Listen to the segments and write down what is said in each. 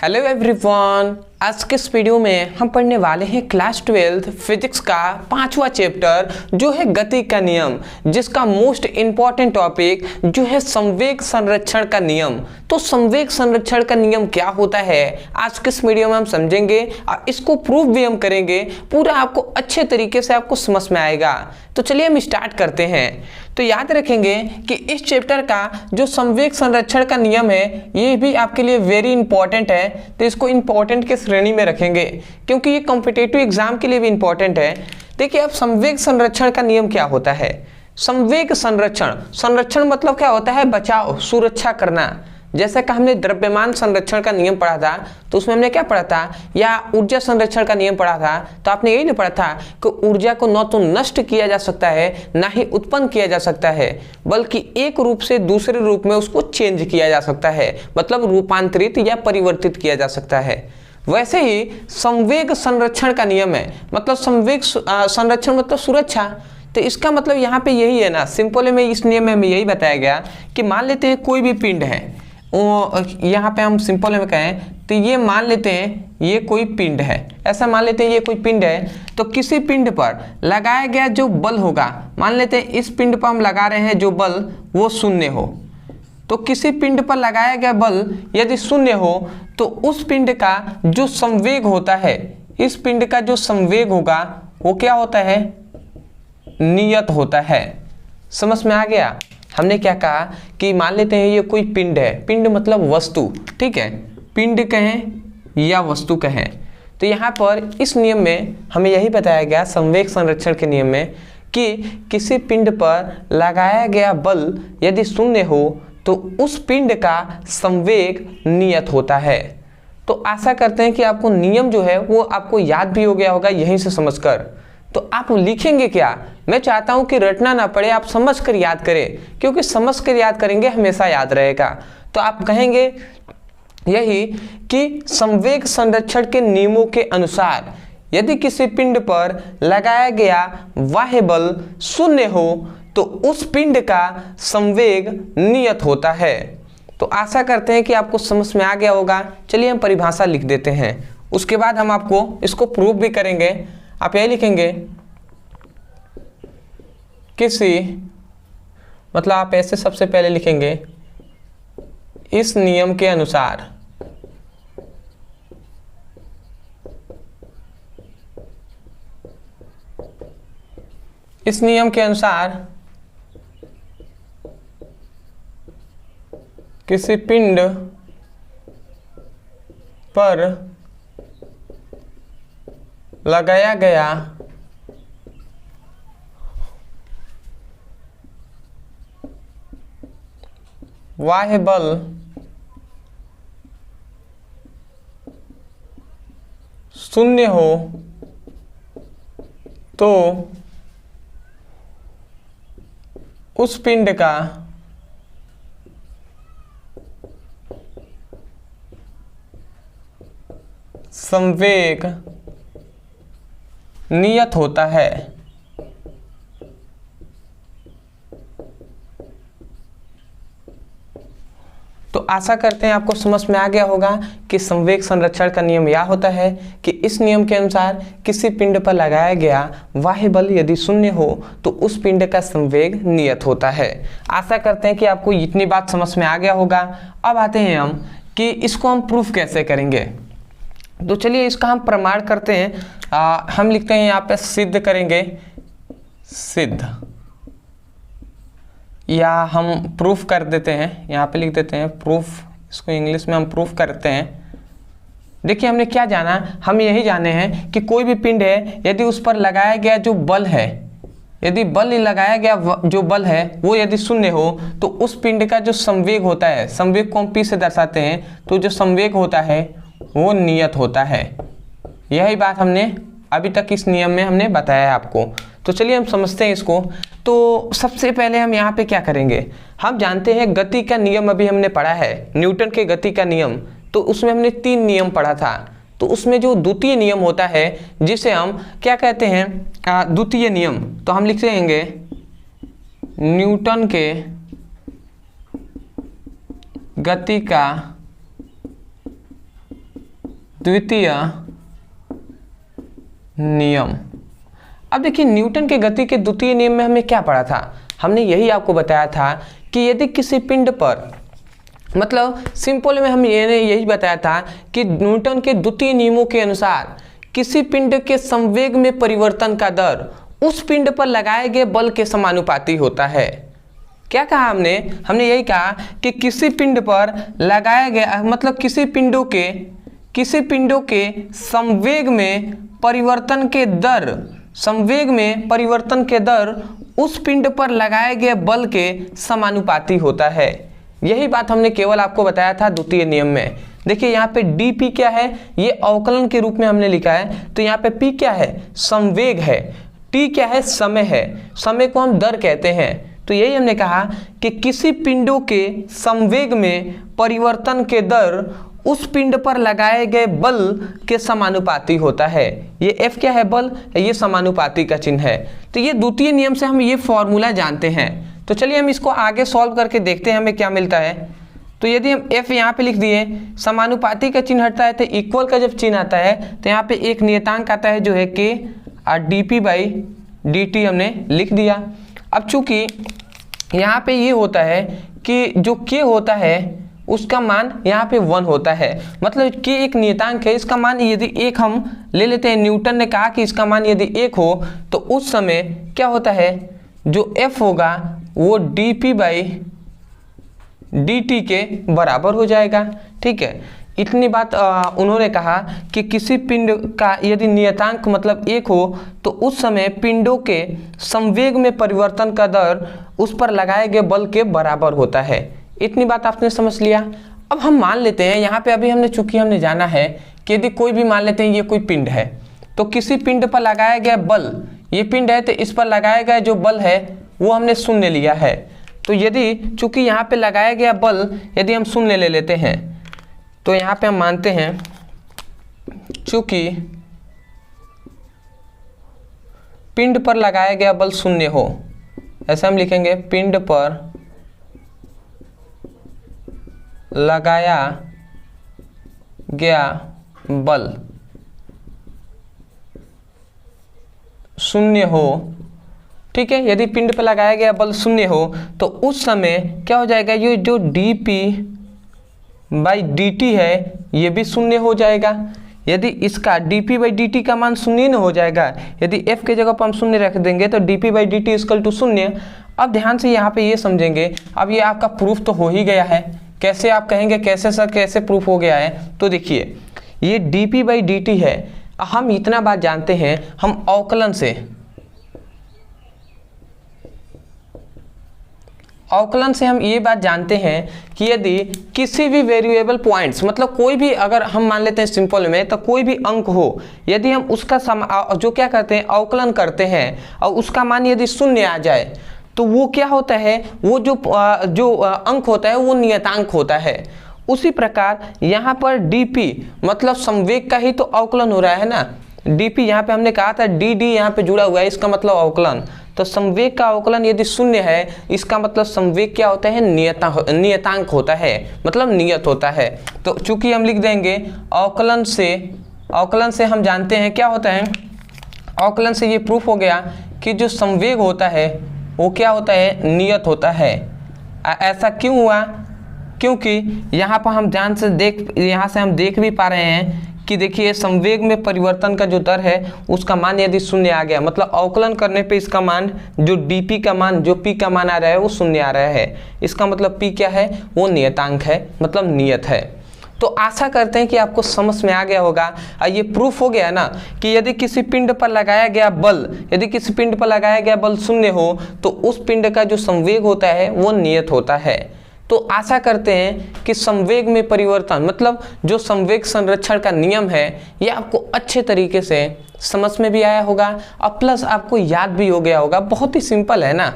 Hello everyone, आज के इस वीडियो में हम पढ़ने वाले हैं क्लास 12 फिजिक्स का 5वां चैप्टर जो है गति का नियम, जिसका मोस्ट इम्पॉर्टेंट टॉपिक जो है संवेग संरक्षण का नियम। तो संवेग संरक्षण का नियम क्या होता है आज के इस वीडियो में हम समझेंगे और इसको प्रूफ भी हम करेंगे। पूरा आपको अच्छे तरीके से आपको समझ में आएगा। तो चलिए हम स्टार्ट करते हैं। तो याद रखेंगे कि इस चैप्टर का जो संवेग संरक्षण का नियम है ये भी आपके लिए वेरी इंपॉर्टेंट है। तो इसको इंपॉर्टेंट के श्रेणी में रखेंगे क्योंकि ये कॉम्पिटिटिव एग्जाम के लिए भी इंपॉर्टेंट है। देखिए अब संवेग संरक्षण का नियम क्या होता है। संवेग संरक्षण मतलब क्या होता है, बचाव, सुरक्षा करना। जैसा कि हमने द्रव्यमान संरक्षण का नियम पढ़ा था तो उसमें हमने क्या पढ़ा था, या ऊर्जा संरक्षण का नियम पढ़ा था, तो आपने यही नहीं पढ़ा था कि ऊर्जा को न तो नष्ट किया जा सकता है ना ही उत्पन्न किया जा सकता है, बल्कि एक रूप से दूसरे रूप में उसको चेंज किया जा सकता है, मतलब रूपांतरित या परिवर्तित किया जा सकता है। वैसे ही संवेग संरक्षण का नियम है, मतलब संवेग संरक्षण मतलब सुरक्षा। तो इसका मतलब यहाँ पे यही है ना, सिंपल में इस नियम में हमें यही बताया गया कि मान लेते हैं कोई भी पिंड है, यहाँ पे हम सिंपल में कहें तो ये मान लेते हैं ये कोई पिंड है, ऐसा मान लेते हैं ये कोई पिंड है। तो किसी पिंड पर लगाया गया जो बल होगा, मान लेते हैं इस पिंड पर हम लगा रहे हैं जो बल वो शून्य हो, तो किसी पिंड पर लगाया गया बल यदि शून्य हो तो उस पिंड का जो संवेग होता है, इस पिंड का जो संवेग होगा वो क्या होता है, नियत होता है। समझ में आ गया। हमने क्या कहा कि मान लेते हैं ये कोई पिंड है, पिंड मतलब वस्तु, ठीक है, पिंड कहें या वस्तु कहें। तो यहाँ पर इस नियम में हमें यही बताया गया संवेग संरक्षण के नियम में कि किसी पिंड पर लगाया गया बल यदि शून्य हो तो उस पिंड का संवेग नियत होता है। तो आशा करते हैं कि आपको नियम जो है वो आपको याद भी हो गया होगा यहीं से समझकर। तो आप लिखेंगे क्या, मैं चाहता हूं कि रटना ना पड़े, आप समझ कर याद करें, क्योंकि समझ कर याद करेंगे हमेशा याद रहेगा। तो आप कहेंगे यही कि संवेग संरक्षण के नियमों के अनुसार यदि किसी पिंड पर लगाया गया बाह्य बल शून्य हो तो उस पिंड का संवेग नियत होता है। तो आशा करते हैं कि आपको समझ में आ गया होगा। चलिए हम परिभाषा लिख देते हैं, उसके बाद हम आपको इसको प्रूव भी करेंगे। आप यही लिखेंगे किसी, मतलब आप ऐसे सबसे पहले लिखेंगे इस नियम के अनुसार, इस नियम के अनुसार किसी पिंड पर लगाया गया बाह्य बल शून्य हो तो उस पिंड का संवेग नियत होता है। तो आशा करते हैं आपको समझ में आ गया होगा कि संवेग संरक्षण का नियम यह होता है कि इस नियम के अनुसार किसी पिंड पर लगाया गया बाह्य बल यदि शून्य हो तो उस पिंड का संवेग नियत होता है। आशा करते हैं कि आपको इतनी बात समझ में आ गया होगा। अब आते हैं हम कि इसको हम प्रूफ कैसे करेंगे। तो चलिए इसका हम प्रमाण करते हैं। हम लिखते हैं यहाँ पे सिद्ध करेंगे, सिद्ध, या हम प्रूफ कर देते हैं, यहाँ पे लिख देते हैं प्रूफ, इसको इंग्लिश में हम प्रूफ करते हैं। देखिए हमने क्या जाना, हम यही जाने हैं कि कोई भी पिंड है यदि उस पर लगाया गया जो बल है, यदि बल लगाया गया जो बल है वो यदि शून्य हो तो उस पिंड का जो संवेग होता है, संवेग को हम P से दर्शाते हैं, तो जो संवेग होता है वो नियत होता है। यही बात हमने अभी तक इस नियम में हमने बताया है आपको। तो चलिए हम समझते हैं इसको। तो सबसे पहले हम यहाँ पे क्या करेंगे, हम जानते हैं गति का नियम अभी हमने पढ़ा है, न्यूटन के गति का नियम। तो उसमें हमने 3 नियम पढ़ा था। तो उसमें जो द्वितीय नियम होता है जिसे हम क्या कहते हैं, द्वितीय नियम, तो हम लिख देंगे न्यूटन के गति का द्वितीय नियम। अब देखिए न्यूटन के गति के द्वितीय नियम में हमने क्या पढ़ा था, हमने यही आपको बताया था कि यदि किसी पिंड पर, मतलब सिंपल में हम यही बताया था कि न्यूटन के द्वितीय नियमों के अनुसार किसी पिंड के संवेग में परिवर्तन का दर उस पिंड पर लगाए गए बल के समानुपाती होता है। क्या कहा हमने यही कहा कि किसी पिंड पर लगाया गया, मतलब किसी पिंडों के संवेग में परिवर्तन के दर उस पिंड पर लगाए गए बल के समानुपाती होता है। यही बात हमने केवल आपको बताया था द्वितीय नियम में। देखिए यहाँ पे dp क्या है, ये अवकलन के रूप में हमने लिखा है, तो यहाँ पे p क्या है, संवेग है, t क्या है, समय है, समय को हम दर कहते हैं। तो यही हमने कहा कि किसी पिंडों के संवेग में परिवर्तन के दर उस पिंड पर लगाए गए बल के समानुपाती होता है। ये F क्या है, बल, ये समानुपाती का चिन्ह है। तो ये द्वितीय नियम से हम ये फॉर्मूला जानते हैं। तो चलिए हम इसको आगे सॉल्व करके देखते हैं हमें क्या मिलता है। तो यदि हम F यहाँ पे लिख दिए, समानुपाती का चिन्ह हटता है तो इक्वल का जब चिन्ह आता है तो यहाँ पे एक नियतांक आता है जो है K और dp/dt हमने लिख दिया। अब चूंकि यहाँ पे ये होता है कि जो K होता है उसका मान यहाँ पे 1 होता है, मतलब K एक नियतांक है, इसका मान यदि 1 हम ले लेते हैं, न्यूटन ने कहा कि इसका मान यदि 1 हो तो उस समय क्या होता है, जो F होगा वो dp/dt के बराबर हो जाएगा। ठीक है, इतनी बात उन्होंने कहा कि किसी पिंड का यदि नियतांक मतलब 1 हो तो उस समय पिंडों के संवेग में परिवर्तन का दर उस पर लगाए गए बल के बराबर होता है। इतनी बात आपने समझ लिया। अब हम मान लेते हैं यहाँ पे, अभी चूंकि हमने जाना है कि यदि कोई भी मान लेते हैं ये कोई पिंड है, तो किसी पिंड पर लगाया गया बल, ये पिंड है तो इस पर लगाया गया जो बल है वो हमने शून्य लिया है। तो यदि चूंकि यहाँ पे लगाया गया बल यदि हम शून्य ले लेते हैं तो यहाँ पे हम मानते हैं चूंकि पिंड पर लगाया गया बल शून्य हो, ऐसे हम लिखेंगे पिंड पर लगाया गया बल शून्य हो। ठीक है, यदि पिंड पर लगाया गया बल शून्य हो तो उस समय क्या हो जाएगा, ये जो dp/dt है ये भी शून्य हो जाएगा। यदि इसका dp/dt का मान शून्य न हो जाएगा, यदि f के जगह पर हम शून्य रख देंगे तो dp/dt इक्वल टू शून्य। अब ध्यान से यहाँ पे ये समझेंगे, अब ये आपका प्रूफ तो हो ही गया है। कैसे आप कहेंगे कैसे सर, कैसे प्रूफ हो गया है, तो देखिए ये dp/dt है। हम इतना बात जानते हैं, हम अवकलन से हम ये बात जानते हैं कि यदि किसी भी वेरिएबल पॉइंट्स, मतलब कोई भी, अगर हम मान लेते हैं सिंपल में, तो कोई भी अंक हो, यदि हम उसका जो क्या करते हैं अवकलन करते हैं और उसका मान यदि शून्य आ जाए तो वो क्या होता है, वो जो अंक होता है वो नियतांक होता है। उसी प्रकार यहाँ पर dp मतलब संवेग का ही तो अवकलन हो रहा है ना। dp यहाँ पे हमने कहा था dd यहाँ पे जुड़ा हुआ है, इसका मतलब अवकलन। तो संवेग का अवकलन यदि शून्य है, इसका मतलब संवेग क्या होता है, नियतांक होता है, मतलब नियत होता है। तो चूंकि हम लिख देंगे अवकलन से हम जानते हैं क्या होता है, अवकलन से ये प्रूफ हो गया कि जो संवेग होता है वो क्या होता है, नियत होता है। ऐसा क्यों हुआ, क्योंकि यहाँ पर हम यहाँ से हम देख भी पा रहे हैं कि देखिए संवेग में परिवर्तन का जो दर है उसका मान यदि शून्य आ गया, मतलब अवकलन करने पे इसका मान जो dp का मान, जो p का मान आ रहा है वो शून्य आ रहा है। इसका मतलब p क्या है, वो नियतांक है, मतलब नियत है। तो आशा करते हैं कि आपको समझ में आ गया होगा। ये प्रूफ हो गया ना कि यदि किसी पिंड पर लगाया गया बल शून्य हो तो उस पिंड का जो संवेग होता है वो नियत होता है। तो आशा करते हैं कि संवेग में परिवर्तन, मतलब जो संवेग संरक्षण का नियम है, ये आपको अच्छे तरीके से समझ में भी आया होगा और प्लस आपको याद भी हो गया होगा। बहुत ही सिंपल है ना।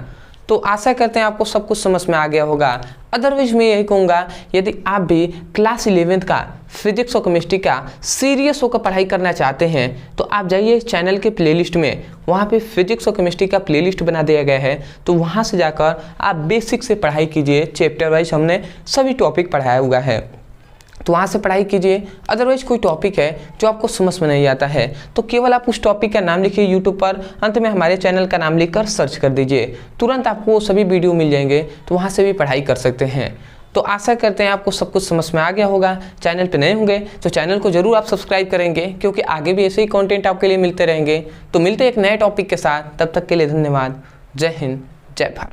तो आशा करते हैं आपको सब कुछ समझ में आ गया होगा। अदरवाइज मैं यही कहूँगा, यदि आप भी क्लास 11th का फिजिक्स और केमिस्ट्री का सीरियस होकर पढ़ाई करना चाहते हैं तो आप जाइए चैनल के प्लेलिस्ट में, वहाँ पे फिजिक्स और केमिस्ट्री का प्लेलिस्ट बना दिया गया है। तो वहाँ से जाकर आप बेसिक से पढ़ाई कीजिए, चैप्टर वाइज हमने सभी टॉपिक पढ़ाया हुआ है। तो वहाँ से पढ़ाई कीजिए। अदरवाइज कोई टॉपिक है जो आपको समझ में नहीं आता है तो केवल आप उस टॉपिक का नाम लिखिए यूट्यूब पर, अंत में हमारे चैनल का नाम लिखकर सर्च कर दीजिए, तुरंत आपको सभी वीडियो मिल जाएंगे, तो वहाँ से भी पढ़ाई कर सकते हैं। तो आशा करते हैं आपको सब कुछ समझ में आ गया होगा। चैनल पे नए होंगे तो चैनल को जरूर आप सब्सक्राइब करेंगे, क्योंकि आगे भी ऐसे ही कंटेंट आपके लिए मिलते रहेंगे। तो मिलते हैं एक नए टॉपिक के साथ, तब तक के लिए धन्यवाद। जय हिंद, जय भारत।